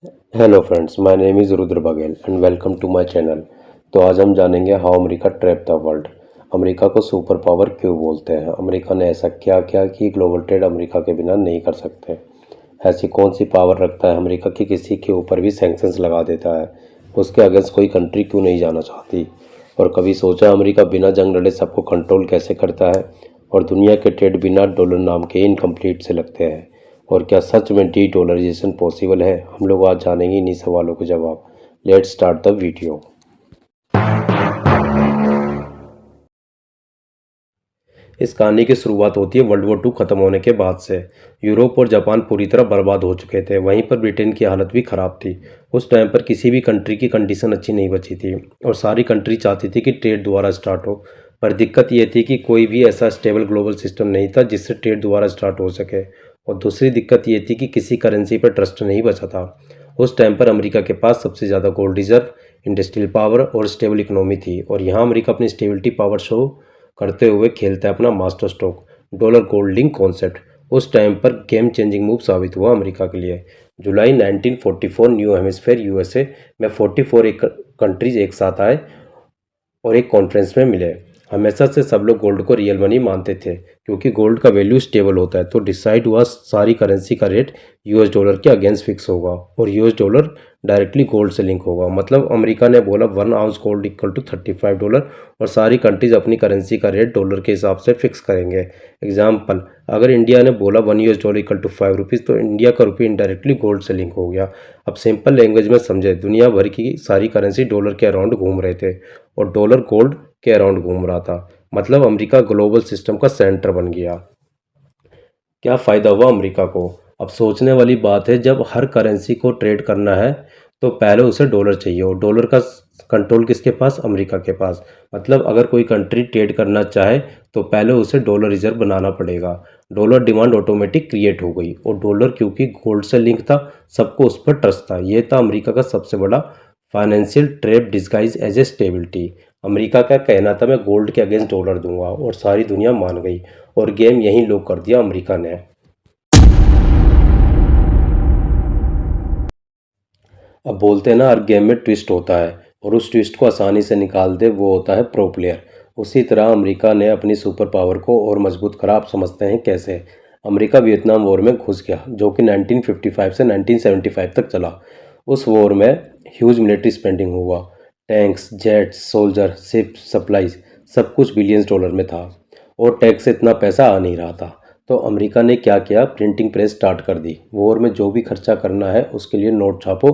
Hello friends, my name is Rudra Baghel and welcome to my channel. तो आज हम जानेंगे how America trap the world. America को super power क्यों बोलते हैं? अमेरिका ने ऐसा क्या किया कि ग्लोबल ट्रेड अमेरिका के बिना नहीं कर सकते? ऐसी कौन सी पावर रखता है अमेरिका कि किसी के ऊपर भी सैंक्शंस लगा देता है? उसके अगेंस्ट कोई कंट्री क्यों नहीं जाना चाहती? और कभी सोचा अमेरिका बिना जंग लड़े सबको कंट्रोल कैसे करता है? और दुनिया के ट्रेड बिना डॉलर नाम के इनकम्प्लीट से लगते हैं। और क्या सच में डी डॉलराइजेशन पॉसिबल है? हम लोग आज जानेंगे इन्हीं सवालों के जवाब। Let's start the video. इस कहानी की शुरुआत होती है वर्ल्ड वॉर 2 खत्म होने के बाद से। यूरोप और जापान पूरी तरह बर्बाद हो चुके थे, वहीं पर ब्रिटेन की हालत भी ख़राब थी। उस टाइम पर किसी भी कंट्री की कंडीशन अच्छी नहीं बची थी और सारी कंट्री चाहती थी कि ट्रेड दोबारा स्टार्ट हो। पर दिक्कत ये थी कि कोई भी ऐसा स्टेबल ग्लोबल सिस्टम नहीं था जिससे ट्रेड दोबारा स्टार्ट हो सके। और दूसरी दिक्कत ये थी कि किसी करेंसी पर ट्रस्ट नहीं बचा था। उस टाइम पर अमेरिका के पास सबसे ज़्यादा गोल्ड रिजर्व, इंडस्ट्रियल पावर और स्टेबल इकोनॉमी थी, और यहाँ अमेरिका अपनी स्टेबिलिटी पावर शो करते हुए खेलता है अपना master stroke, dollar gold link concept. उस टाइम पर गेम चेंजिंग मूव साबित हुआ अमेरिका के लिए। जुलाई 1944 न्यू हेमिस्फेयर यूएसए में 44 एक कंट्रीज एक साथ आए और एक कॉन्फ्रेंस में मिले। हमेशा से सब लोग गोल्ड को रियल मनी मानते थे क्योंकि गोल्ड का वैल्यू स्टेबल होता है। तो डिसाइड हुआ सारी करेंसी का रेट यूएस डॉलर के अगेंस्ट फिक्स होगा और यूएस डॉलर डायरेक्टली गोल्ड से लिंक होगा। मतलब अमेरिका ने बोला 1 आउंस गोल्ड इक्वल टू $35 और सारी कंट्रीज अपनी करेंसी का रेट डॉलर के हिसाब से फिक्स करेंगे। एग्जाम्पल, अगर इंडिया ने बोला 1 US डॉलर इक्वल टू ₹5 तो इंडिया का रुपये इनडायरेक्टली गोल्ड से लिंक हो गया। अब सिंपल लैंग्वेज में समझे, दुनिया भर की सारी करेंसी डॉलर के अराउंड घूम रहे थे और डॉलर गोल्ड के अराउंड घूम रहा था। मतलब अमेरिका ग्लोबल सिस्टम का सेंटर बन गया। क्या फ़ायदा हुआ अमेरिका को? अब सोचने वाली बात है, जब हर करेंसी को ट्रेड करना है तो पहले उसे डॉलर चाहिए, और डॉलर का कंट्रोल किसके पास? अमेरिका के पास। मतलब अगर कोई कंट्री ट्रेड करना चाहे तो पहले उसे डॉलर रिजर्व बनाना पड़ेगा। डॉलर डिमांड ऑटोमेटिक क्रिएट हो गई, और डॉलर क्योंकि गोल्ड से लिंक था, सबको उस पर ट्रस्ट था। ये था अमेरिका का सबसे बड़ा financial trap disguise as a stability. America का कहना था मैं गोल्ड के अगेंस्ट डॉलर दूंगा, और सारी दुनिया मान गई और गेम यहीं लॉक कर दिया अमेरिका ने। अब बोलते हैं ना, हर गेम में ट्विस्ट होता है, और उस ट्विस्ट को आसानी से निकाल दे वो होता है प्रो प्लेयर। उसी तरह अमेरिका ने अपनी सुपर पावर को और मजबूत करा। आप समझते हैं कैसे? अमेरिका वियतनाम वॉर में घुस गया, जो कि 1955 से 1975 तक चला। उस वॉर में ह्यूज मिलिट्री स्पेंडिंग हुआ। Tanks, jets, soldier, ship, supplies, सब कुछ बिलियंस डॉलर में था, और टैक्स से इतना पैसा आ नहीं रहा था। तो अमेरिका ने क्या किया? प्रिंटिंग प्रेस स्टार्ट कर दी। वॉर में जो भी खर्चा करना है उसके लिए नोट छापो,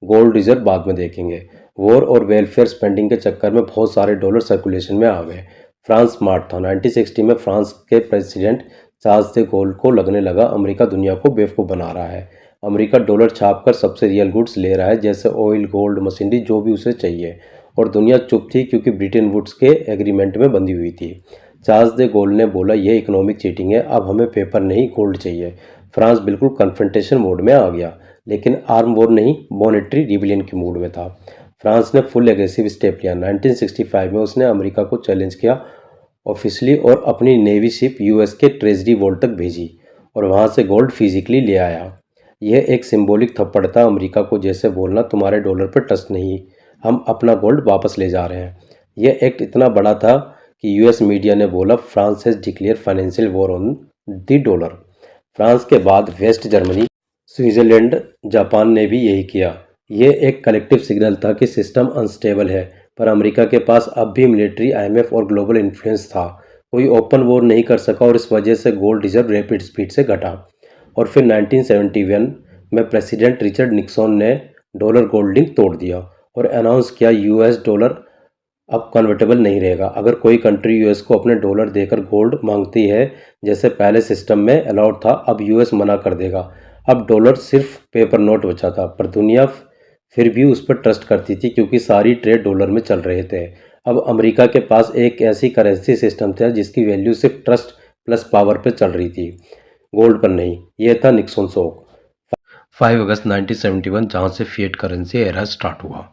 गोल्ड रिजर्व बाद में देखेंगे। वॉर और वेलफेयर स्पेंडिंग के चक्कर में बहुत सारे डॉलर सर्कुलेशन में आ गए। फ्रांस स्मार्ट था। 1960 में फ्रांस के प्रेसिडेंट चार्ल्स दे गोल को लगने लगा अमेरिका दुनिया को बेवकूफ़ बना रहा है। अमेरिका डॉलर छाप कर सबसे रियल गुड्स ले रहा है, जैसे ऑयल, गोल्ड, मशीनरी, जो भी उसे चाहिए। और दुनिया चुप थी क्योंकि ब्रिटेन वुड्स के एग्रीमेंट में बंधी हुई थी। चार्ल्स दे गोल ने बोला यह इकोनॉमिक चीटिंग है, अब हमें पेपर नहीं गोल्ड चाहिए। फ्रांस बिल्कुल कन्फ्रंटेशन मोड में आ गया, लेकिन आर्म वॉर नहीं, मॉनेटरी रिबिलियन की मूड में था। फ्रांस ने फुल एग्रेसिव स्टेप लिया। 1965 में उसने अमेरिका को चैलेंज किया ऑफिशियली और अपनी नेवी शिप यूएस के ट्रेजरी वॉल तक भेजी, और वहां से गोल्ड फिजिकली ले आया। यह एक सिंबॉलिक थप्पड़ था अमेरिका को, जैसे बोलना तुम्हारे डॉलर पर ट्रस्ट नहीं, हम अपना गोल्ड वापस ले जा रहे हैं। यह एक्ट इतना बड़ा था कि यूएस मीडिया ने बोला France has declare financial war on the dollar. France के बाद वेस्ट जर्मनी, स्विट्जरलैंड, जापान ने भी यही किया। ये एक कलेक्टिव सिग्नल था कि सिस्टम अनस्टेबल है। पर अमेरिका के पास अब भी मिलिट्री, आईएमएफ और ग्लोबल इन्फ्लुएंस था। कोई ओपन वॉर नहीं कर सका, और इस वजह से गोल्ड रिजर्व रैपिड स्पीड से घटा। और फिर 1971 में प्रेसिडेंट रिचर्ड निक्सन ने डॉलर गोल्ड लिंक तोड़ दिया और अनाउंस किया यूएस डॉलर अब कन्वर्टेबल नहीं रहेगा। अगर कोई कंट्री यूएस को अपने डॉलर देकर गोल्ड मांगती है, जैसे पहले सिस्टम में अलाउड था, अब यूएस मना कर देगा। अब डॉलर सिर्फ पेपर नोट बचा था, पर दुनिया फिर भी उस पर ट्रस्ट करती थी क्योंकि सारी ट्रेड डॉलर में चल रहे थे। अब अमेरिका के पास एक ऐसी करेंसी सिस्टम था जिसकी वैल्यू सिर्फ ट्रस्ट प्लस पावर पर चल रही थी, गोल्ड पर नहीं। यह था निक्सन शॉक, 5 अगस्त 1971, जहां से फिएट करेंसी एरा स्टार्ट हुआ।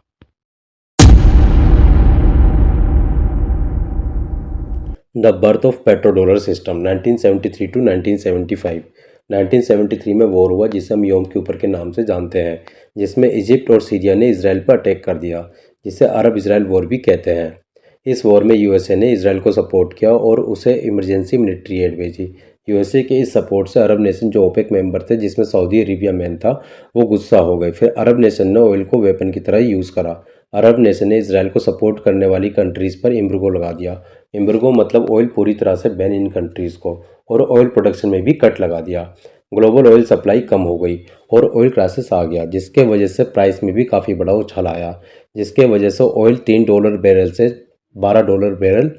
The birth of petro dollar system 1973 to 1975। 1973 में वॉर हुआ जिसे हम योम के ऊपर के नाम से जानते हैं। जिसमें इजिप्ट और सीरिया ने इसराइल पर अटैक कर दिया, जिसे अरब इसराइल वॉर भी कहते हैं। इस वॉर में यूएसए ने इसराइल को सपोर्ट किया और उसे इमरजेंसी मिलिट्री एड भेजी। यूएसए के इस सपोर्ट से अरब नेशन जो ओपेक मेंबर थे, जिसमें सऊदी अरेबिया मेन था, वो गुस्सा हो गए। फिर अरब नेशन ने ऑयल को वेपन की तरह यूज़ करा। अरब नेशन ने इसराइल को सपोर्ट करने वाली कंट्रीज़ पर एम्बार्गो लगा दिया। एम्बार्गो मतलब ऑयल पूरी तरह से बैन इन कंट्रीज़ को, और ऑयल प्रोडक्शन में भी कट लगा दिया। ग्लोबल ऑयल सप्लाई कम हो गई और ऑयल क्राइसिस आ गया, जिसके वजह से प्राइस में भी काफ़ी बड़ा उछाल आया, जिसके वजह से ऑयल $3 बैरल से $12 बैरल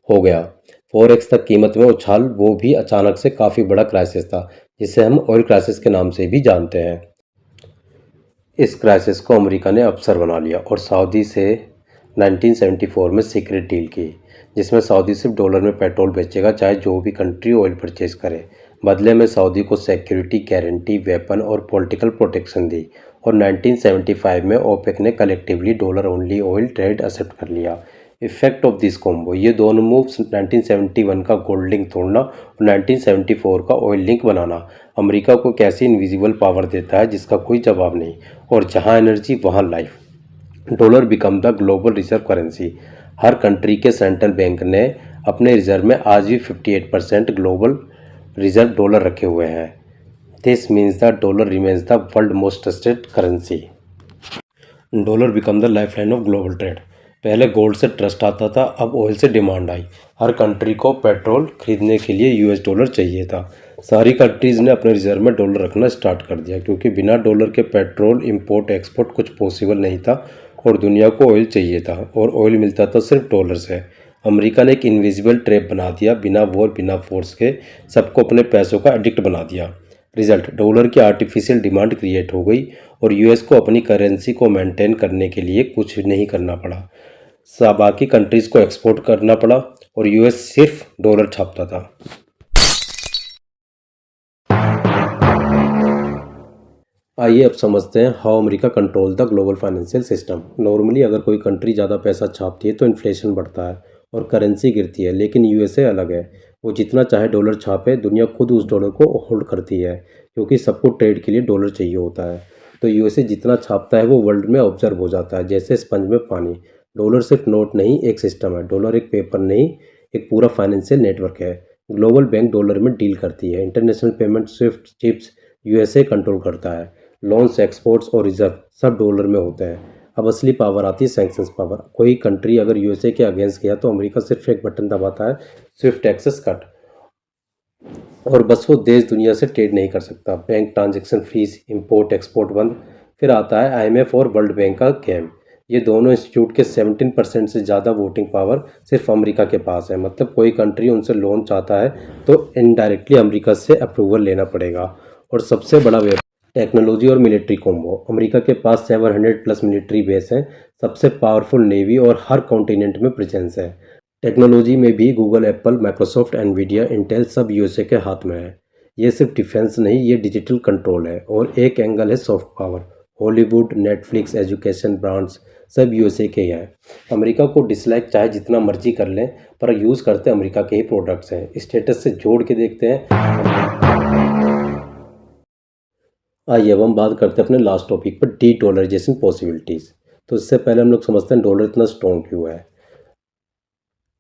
हो गया। फॉरेक्स तक कीमत में उछाल, वो भी अचानक से काफ़ी बड़ा क्राइसिस था, जिसे हम ऑयल क्राइसिस के नाम से भी जानते हैं। इस क्राइसिस को अमेरिका ने अवसर बना लिया और सऊदी से 1974 में सीक्रेट डील की, जिसमें सऊदी सिर्फ डॉलर में पेट्रोल बेचेगा, चाहे जो भी कंट्री ऑयल परचेज करे। बदले में सऊदी को सिक्योरिटी, गारंटी, वेपन और पॉलिटिकल प्रोटेक्शन दी। और 1975 में ओपेक ने collectively dollar only oil trade accept कर लिया। इफेक्ट ऑफ दिस कॉम्बो, ये दोनों मूव्स 1971 का गोल्ड लिंक तोड़ना और 1974 का ऑयल लिंक बनाना अमेरिका को कैसी इनविजिबल पावर देता है जिसका कोई जवाब नहीं। और जहां एनर्जी वहां life. Dollar become the global reserve currency. Her country के सेंट्रल बैंक ने अपने रिजर्व में आज भी 58% ग्लोबल रिजर्व डॉलर रखे हुए हैं। This means the dollar remains the world most trusted currency. Dollar become the life line of global trade. पहले गोल्ड से ट्रस्ट आता था, अब ऑयल से डिमांड आई। हर कंट्री को पेट्रोल खरीदने के लिए यूएस डॉलर चाहिए था। सारी कंट्रीज़ ने अपने रिजर्व में डॉलर रखना स्टार्ट कर दिया, क्योंकि बिना डॉलर के पेट्रोल इंपोर्ट एक्सपोर्ट कुछ पॉसिबल नहीं था और दुनिया को ऑयल चाहिए था, और ऑयल मिलता था सिर्फ डॉलर से। अमेरिका ने एक इनविजिबल ट्रैप बना दिया, बिना वॉर बिना फोर्स के सबको अपने पैसों का एडिक्ट बना दिया। रिजल्ट, डॉलर की आर्टिफिशियल डिमांड क्रिएट हो गई और यूएस को अपनी करेंसी को मेंटेन करने के लिए कुछ नहीं करना पड़ा। बाकी कंट्रीज़ को एक्सपोर्ट करना पड़ा और यूएस सिर्फ डॉलर छापता था। आइए अब समझते हैं how America control the global financial system. Normally अगर कोई कंट्री ज़्यादा पैसा छापती है तो इन्फ्लेशन बढ़ता है और करेंसी गिरती है, लेकिन यूएसए अलग है। वो जितना चाहे डॉलर छापे, दुनिया खुद उस डॉलर को होल्ड करती है, क्योंकि सबको ट्रेड के लिए डॉलर चाहिए होता है। तो यूएसए जितना छापता है वो वर्ल्ड में ऑब्जर्व हो जाता है, जैसे स्पंज में पानी। डॉलर सिर्फ नोट नहीं, एक सिस्टम है। डॉलर एक पेपर नहीं, एक पूरा फाइनेंशियल नेटवर्क है। ग्लोबल बैंक डॉलर में डील करती है। International payment Swift chips USA control करता है। लोन्स, एक्सपोर्ट्स और रिजर्व सब डॉलर में होते हैं। अब असली पावर आती है सैंक्शंस पावर। कोई कंट्री अगर यूएसए के अगेंस्ट गया तो अमेरिका सिर्फ एक बटन दबाता है, स्विफ्ट एक्सेस कट, और बस वो देश दुनिया से ट्रेड नहीं कर सकता। Bank transaction freeze, import export बंद। फिर आता है आईएमएफ और वर्ल्ड बैंक का गेम। ये दोनों इंस्टीट्यूट के 17% से ज़्यादा वोटिंग पावर सिर्फ अमेरिका के पास है। मतलब कोई कंट्री उनसे लोन चाहता है तो इनडायरेक्टली अमेरिका से अप्रूवल लेना पड़ेगा। और सबसे बड़ा टेक्नोलॉजी और मिलिट्री कॉम्बो। अमेरिका के पास 700 प्लस मिलिट्री बेस हैं, सबसे पावरफुल नेवी और हर कॉन्टिनेंट में प्रेजेंस है। टेक्नोलॉजी में भी Google, Apple, Microsoft, Nvidia, Intel सब यूएसए के हाथ में है। ये सिर्फ डिफेंस नहीं, ये डिजिटल कंट्रोल है। और एक एंगल है soft power. Hollywood, Netflix, education, brands सब यूएसए के ही हैं। अमेरिका को डिसलाइक चाहे जितना मर्जी कर लें, पर यूज़ करते अमेरिका के ही प्रोडक्ट्स हैं। स्टेटस से जोड़ के देखते हैं। आइए अब हम बात करते हैं अपने लास्ट टॉपिक पर, डी डॉलराइजेशन पॉसिबिलिटीज़। तो इससे पहले हम लोग समझते हैं डॉलर इतना स्ट्रॉन्ग क्यों है।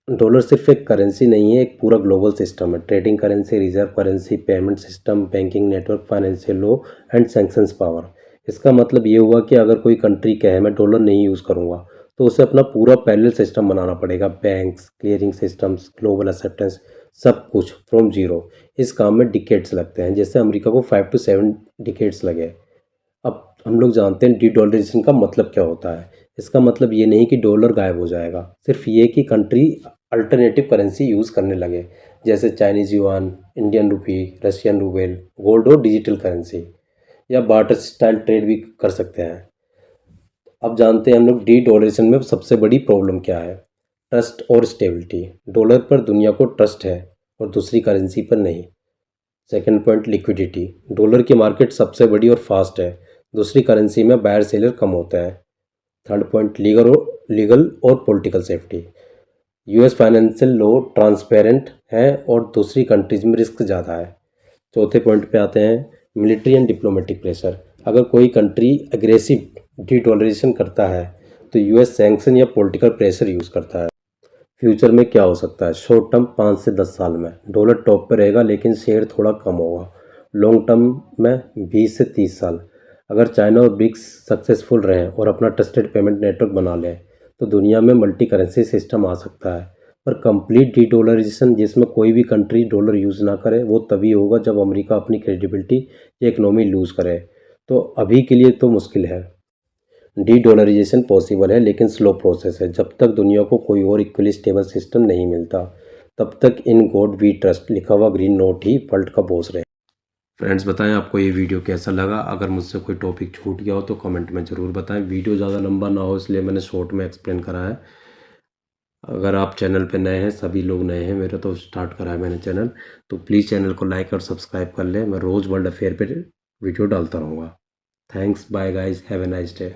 डॉलर सिर्फ एक करेंसी नहीं है, एक पूरा ग्लोबल सिस्टम है। Trading currency, reserve currency, payment system, banking network, financial law and sanctions power. इसका मतलब ये हुआ कि अगर कोई कंट्री कहे मैं डॉलर नहीं यूज़ करूँगा, तो उसे अपना पूरा पैरेलल सिस्टम बनाना पड़ेगा। Banks, clearing systems, global acceptance, सब कुछ फ्रॉम जीरो। इस काम में डिकेड्स लगते हैं, जैसे अमेरिका को 5 to 7 डिकेड्स लगे। अब हम लोग जानते हैं डी डॉलराइजेशन का मतलब क्या होता है। इसका मतलब ये नहीं कि डॉलर गायब हो जाएगा, सिर्फ ये कि कंट्री अल्टरनेटिव करेंसी यूज़ करने लगे, जैसे Chinese yuan, Indian rupee, Russian rouble, gold और डिजिटल करेंसी, या बार्टर स्टाइल ट्रेड भी कर सकते हैं। अब जानते हैं हम लोग डी डॉलराइजेशन में सबसे बड़ी प्रॉब्लम क्या है। ट्रस्ट और स्टेबिलिटी। डॉलर पर दुनिया को ट्रस्ट है और दूसरी करेंसी पर नहीं। Second point, liquidity. डॉलर की मार्केट सबसे बड़ी और फास्ट है, दूसरी करेंसी में बायर सेलर कम होता है। थर्ड पॉइंट, लीगल और political safety. US financial law transparent है और दूसरी कंट्रीज में रिस्क ज़्यादा है। चौथे पॉइंट पे आते हैं, मिलिट्री एंड डिप्लोमेटिक प्रेशर। अगर कोई कंट्री एग्रेसिव डी डॉलराइजेशन करता है तो यूएस सैंक्शन या पॉलिटिकल प्रेशर यूज़ करता है। फ्यूचर में क्या हो सकता है? शॉर्ट टर्म 5 से 10 साल में डॉलर टॉप पे रहेगा लेकिन शेयर थोड़ा कम होगा। लॉन्ग टर्म में 20 से 30 साल, अगर चाइना और ब्रिक्स सक्सेसफुल रहें और अपना ट्रस्टेड पेमेंट नेटवर्क बना लें तो दुनिया में मल्टी करेंसी सिस्टम आ सकता है। पर कंप्लीट डी डॉलराइजेशन जिसमें कोई भी कंट्री डॉलर यूज़ ना करे वो तभी होगा जब अमेरिका अपनी क्रेडिबिलिटी या इकोनॉमी लूज़ करे। तो अभी के लिए तो मुश्किल है। डी डॉलराइजेशन पॉसिबल है लेकिन स्लो प्रोसेस है। जब तक दुनिया को कोई और इक्वली स्टेबल सिस्टम नहीं मिलता तब तक इन गॉड वी ट्रस्ट लिखा हुआ ग्रीन नोट ही वर्ल्ड का बॉस रहे। फ्रेंड्स, बताएं आपको ये वीडियो कैसा लगा। अगर मुझसे कोई टॉपिक छूट गया हो तो कमेंट में ज़रूर बताएं। वीडियो ज़्यादा लंबा ना हो इसलिए मैंने शॉर्ट में एक्सप्लेन करा है। अगर आप चैनल पे नए हैं, सभी लोग नए हैं, मेरा तो स्टार्ट करा है मैंने चैनल, तो प्लीज़ चैनल को लाइक और सब्सक्राइब कर लें। मैं रोज़ वर्ल्ड अफेयर पे वीडियो डालता रहूँगा। Thanks, bye guys, have a nice day.